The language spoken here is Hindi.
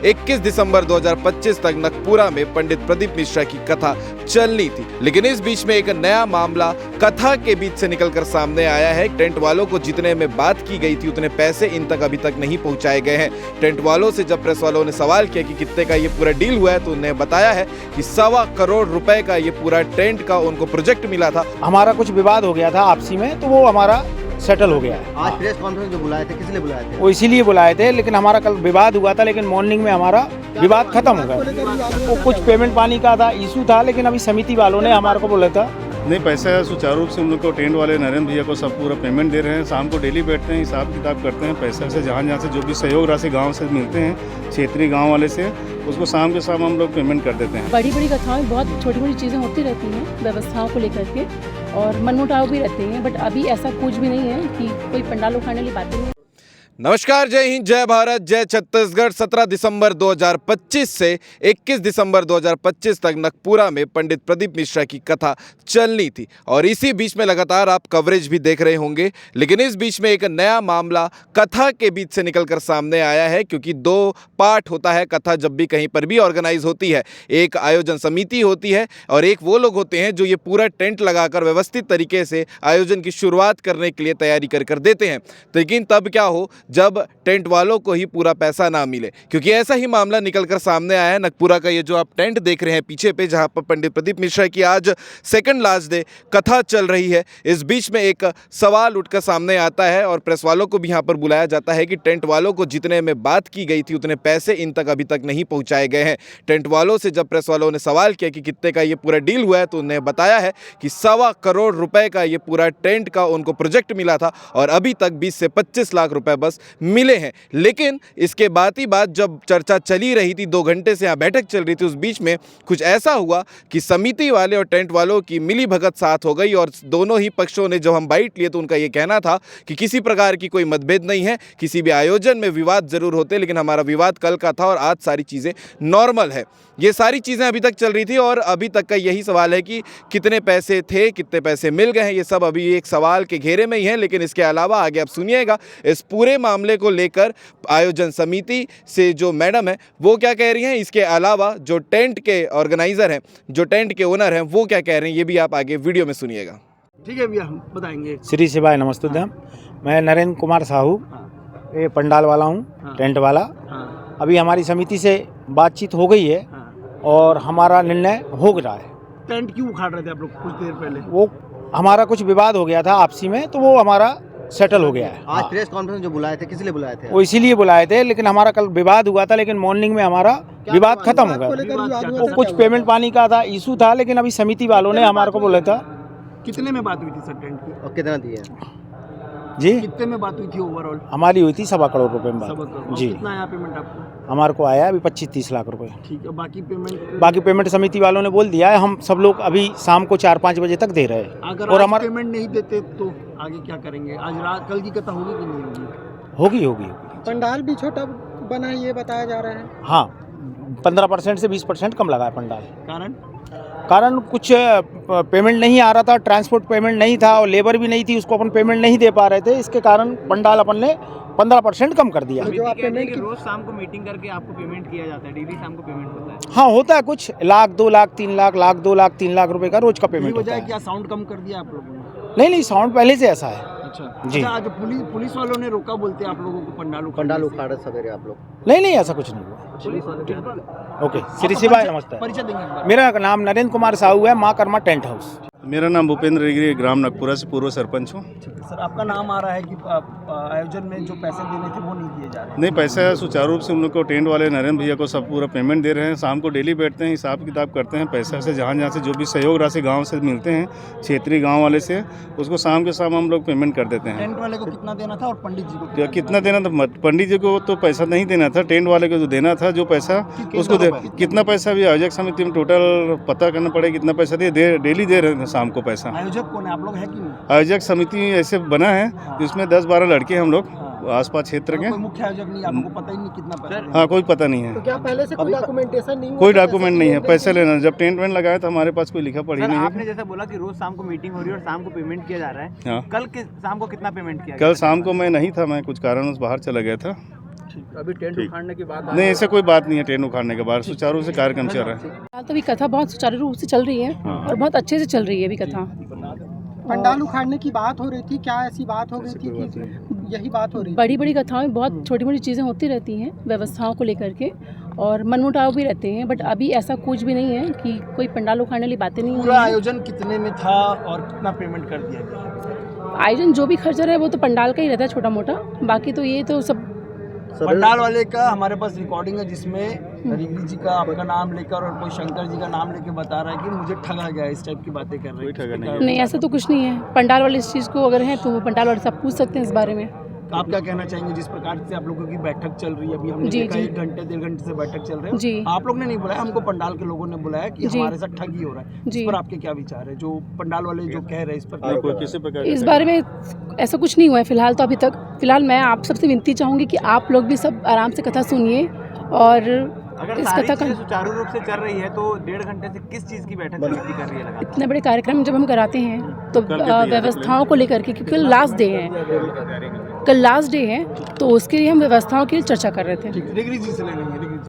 21 दिसंबर 2025 तक नकपुरा में पंडित प्रदीप मिश्रा की कथा चलनी थी। लेकिन इस बीच में एक नया मामला कथा के बीच से निकलकर सामने आया है। टेंट वालों को जितने में बात की गई थी उतने पैसे इन तक अभी तक नहीं पहुंचाए गए हैं। टेंट वालों से जब प्रेस वालों ने सवाल किया कि कितने का ये पूरा डील हुआ है तो उन्हें बताया है कि 1.25 करोड़ रुपए का ये पूरा टेंट का उनको प्रोजेक्ट मिला था। हमारा कुछ विवाद हो गया था आपसी में, तो वो हमारा सेटल हो गया है। आज प्रेस कॉन्फ्रेंस जो बुलाए थे, किस लिए बुलाए थे? वो इसीलिए बुलाए थे, लेकिन हमारा कल विवाद हुआ था, लेकिन मॉर्निंग में हमारा विवाद खत्म हो गया। वो कुछ पेमेंट पानी का था, इशू था, लेकिन अभी समिति वालों ने हमारे को बोला था नहीं, पैसा सुचारू रूप से हम लोग को टेंट वाले नरेंद्र भैया को सब पूरा पेमेंट दे रहे हैं। शाम को डेली बैठते हैं, हिसाब किताब करते हैं पैसे से, जहाँ से जो भी सहयोग राशि गांव से मिलते हैं, क्षेत्रीय गांव वाले से, उसको शाम के शाम हम लोग पेमेंट कर देते हैं। बड़ी बड़ी कथाएं, बहुत छोटी मोटी चीज़ें होती रहती हैं व्यवस्थाओं को लेकर के, और मनमुटाव भी रहते हैं, बट अभी ऐसा कुछ भी नहीं है कि कोई पंडाल उखाड़ने वाली बातें नहीं। नमस्कार, जय हिंद, जय भारत, जय छत्तीसगढ़। 17 दिसंबर 2025 से 21 दिसंबर 2025 तक नकपुरा में पंडित प्रदीप मिश्रा की कथा चलनी थी और इसी बीच में लगातार आप कवरेज भी देख रहे होंगे। लेकिन इस बीच में एक नया मामला कथा के बीच से निकलकर सामने आया है, क्योंकि 2 पार्ट होता है कथा जब भी कहीं पर भी ऑर्गेनाइज होती है। एक आयोजन समिति होती है और एक वो लोग होते हैं जो ये पूरा टेंट लगाकर व्यवस्थित तरीके से आयोजन की शुरुआत करने के लिए तैयारी कर देते हैं। लेकिन तब क्या हो जब टेंट वालों को ही पूरा पैसा ना मिले, क्योंकि ऐसा ही मामला निकलकर सामने आया है। नकपुरा का ये जो आप टेंट देख रहे हैं पीछे पे, जहां पर पंडित प्रदीप मिश्रा की आज सेकंड लास्ट डे कथा चल रही है, इस बीच में एक सवाल उठकर सामने आता है और प्रेस वालों को भी यहाँ पर बुलाया जाता है कि टेंट वालों को जितने में बात की गई थी उतने पैसे इन तक अभी तक नहीं पहुँचाए गए हैं। टेंट वालों से जब प्रेस वालों ने सवाल किया कि कितने का ये पूरा डील हुआ है तो उन्हें बताया है कि 1.25 करोड़ रुपए का ये पूरा टेंट का उनको प्रोजेक्ट मिला था और अभी तक 20 से 25 लाख रुपए बस मिले हैं। लेकिन इसके बाद ही बात जब चर्चा चली रही थी, 2 घंटे से यहाँ बैठक चल रही थी, उस बीच में कुछ ऐसा हुआ कि समिति वाले और टेंट वालों की मिली भगत साथ हो गई और दोनों ही पक्षों ने जब हम बाइट लिए तो उनका ये कहना था कि किसी प्रकार की कोई मतभेद नहीं है, किसी भी आयोजन में विवाद जरूर होते, लेकिन हमारा विवाद कल का था और आज सारी चीज़ें नॉर्मल है। ये सारी चीज़ें अभी तक चल रही थी और अभी तक का यही सवाल है कि कितने पैसे थे, कितने पैसे मिल गए हैं, ये सब अभी एक सवाल के घेरे में ही है। लेकिन इसके अलावा आगे आप सुनिएगा इस पूरे मामले को लेकर आयोजन समिति से जो मैडम है वो क्या कह रही हैं, इसके अलावा जो टेंट के ऑर्गेनाइजर हैं, जो टेंट के ओनर हैं, वो क्या कह रहे हैं, ये भी आप आगे वीडियो में सुनिएगा। ठीक है भैया, हम बताएंगे। श्री शिवाय नमस्तुभ्यम। मैं नरेंद्र कुमार साहू, ये पंडाल वाला हूँ, टेंट वाला। अभी हमारी समिति से बातचीत हो गई है और हमारा निर्णय हो रहा है। टेंट क्यों उखाड़ रहे थे आप लोग कुछ देर पहले? वो हमारा कुछ विवाद हो गया था आपसी में, तो वो हमारा सेटल हो गया है। आज प्रेस कॉन्फ्रेंस जो बुलाए थे, किस लिए बुलाए थे? वो इसीलिए बुलाए थे, लेकिन हमारा कल विवाद हुआ था, लेकिन मॉर्निंग में हमारा विवाद खत्म हो गया। वो कुछ पेमेंट पानी का था, इशू था, लेकिन अभी समिति वालों ने हमारे को बोला था। कितने में बात हुई थी सर टेंट की और कितना दिए जी? कितने में बात हुई थी ओवरऑल? हमारी हुई थी 1.25 करोड़ रुपए में बात। जी। कितना आया पेमेंट आपको? हमारे को आया अभी 25-30 लाख रुपए। ठीक है, बाकी पेमेंट समिति वालों ने बोल दिया है, हम सब लोग अभी शाम को 4-5 बजे तक दे रहे हैं। अगर और हमारा पेमेंट नहीं देते तो आगे क्या करेंगे? आज रात कल की कथा होगी कि नहीं होगी? होगी। पंडाल भी छोटा बना ये बताया जा रहा है। हाँ, 15% से 20% कम लगा है पंडाल। कारण कुछ पेमेंट नहीं आ रहा था, ट्रांसपोर्ट पेमेंट नहीं था और लेबर भी नहीं थी, उसको अपन पेमेंट नहीं दे पा रहे थे। इसके कारण पंडाल अपन ने 15% कम कर दिया। जो आप पेमेंट रोज शाम को मीटिंग करके आपको पेमेंट किया जाता है, डेली शाम को पेमेंट होता है? हाँ, होता है कुछ, 1,00,000, 2,00,000, 3,00,000, 1,00,000, 2,00,000, 3,00,000 रुपए का रोज का पेमेंट होता है। क्या साउंड कम कर दिया आप लोगों ने? नहीं, साउंड पहले से ऐसा है। अच्छा जी। आज पुलिस वालों ने रोका, बोलते हैं आप लोगों को पंडाल उखाड़े सवेरे आप लोग? नहीं, ऐसा कुछ नहीं हुआ। ओके, श्री शिवाय नमस्ते। परिचय देंगे? मेरा नाम नरेंद्र कुमार साहू है, माँ कर्मा टेंट हाउस। मेरा नाम भूपेंद्र गिरी, ग्राम नकपुरा से पूर्व सरपंच हूँ। सर, आपका नाम आ रहा है कि आयोजन में जो पैसे देने थे वो नहीं दिए जा रहे? नहीं, पैसा सुचारू रूप से हम लोग को टेंट वाले नरेंद्र भैया को सब पूरा पेमेंट दे रहे हैं। शाम को डेली बैठते हैं, हिसाब किताब करते हैं पैसा से, जहाँ से जो भी सहयोग राशि गांव से मिलते हैं, क्षेत्रीय गांव वाले से, उसको शाम के शाम हम लोग पेमेंट कर देते हैं। टेंट वाले को कितना देना था और पंडित जी को कितना देना था? पंडित जी को तो पैसा नहीं देना था, टेंट वाले को जो देना था, जो पैसा उसको कितना पैसा भी आयोजक समिति में टोटल पता करना पड़ेगा कितना पैसा डेली दे रहे हैं शाम को पैसा। आयोजक कौन है, आप लोग है कि नहीं? आयोजक समिति ऐसे बना है जिसमें 10-12 लड़के हम लोग आसपास क्षेत्र के। कोई मुख्य आयोजक नहीं, आपको पता ही नहीं कितना पैसा? हाँ, कोई पता नहीं है। तो क्या पहले से कोई डॉक्यूमेंटेशन नहीं? कोई डॉक्यूमेंट नहीं है, पैसे लेना। जब टेंट वेंट लगाया तो हमारे पास कोई लिखा पढ़ी नहीं है। आपने जैसा बोला कि रोज शाम को मीटिंग हो रही है और शाम को पेमेंट किया जा रहा है, हाँ। कल के शाम को कितना पेमेंट किया? कल शाम को मैं नहीं था, मैं कुछ कारणवश बाहर चला गया था। ठीक अभी टेंट ठीक। उखाड़ने की बात नहीं, ऐसे कोई बात नहीं है ट्रेन उखाड़ने के बाद, सुचारू रूप से कार्यक्रम चल रहा है। फिलहाल तो अभी कथा बहुत सुचारू रूप से चल रही है और बहुत अच्छे से चल रही है अभी कथा। पंडाल उखाड़ने की बात हो रही थी, क्या ऐसी बात हो गई थी कि यही बात हो रही थी? बड़ी बड़ी कथाओं में बहुत छोटी मोटी चीज़ें होती रहती हैं व्यवस्थाओं को लेकर के, और मनमुटाव भी रहते हैं, बट अभी ऐसा कुछ भी नहीं है कि कोई पंडाल उखाड़ने वाली बातें नहीं हो पूरा रही हैं। आयोजन कितने में था और कितना पेमेंट कर दिया गया? आयोजन जो भी खर्चा रहा है वो तो पंडाल का ही रहता है छोटा मोटा, बाकी तो ये तो सब पंडाल वाले का हमारे पास रिकॉर्डिंग है जिसमें रिगरी जी का आपका नाम लेकर और कोई शंकर जी का नाम लेके बता रहा है कि मुझे ठगा गया, इस टाइप की बातें कर रहे हैं। कोई ठगा नहीं है। नहीं, ऐसा तो कुछ नहीं है। पंडाल वाले इस चीज़ को अगर है तो वो पंडाल वाले सब पूछ सकते हैं इस बारे में। आप क्या कहना चाहेंगे जिस प्रकार से आप लोगों की बैठक चल रही है? अभी हमने जी, देखा जी। 1 घंटे 1.5 घंटे से बैठक चल रही है। जी। आप लोग ने नहीं बुलाया, हमको पंडाल के लोगों ने बुलाया कि जी। हमारे साथ ठगी हो रहा है। इस जी। पर आपके क्या विचार है? जो पंडाल वाले जो कह रहे हैं इस पर नहीं, कोई किसी प्रकार इस बारे में ऐसा कुछ नहीं हुआ है फिलहाल तो अभी तक। फिलहाल मैं आप सबसे विनती चाहूँगी कि आप लोग भी सब आराम से कथा सुनिए और अगर इस सारी कथा का चीजें सुचारू रूप से चल रही है तो 1.5 घंटे से किस चीज की बैठक समिति कर रही है लगातार? इतने बड़े कार्यक्रम जब हम कराते हैं तो कल की तैयारी व्यवस्थाओं को लेकर के, क्योंकि कल लास्ट डे है, कल लास्ट डे है तो उसके लिए हम व्यवस्थाओं के लिए चर्चा कर रहे थे। रिगरी जी से ले लेंगे।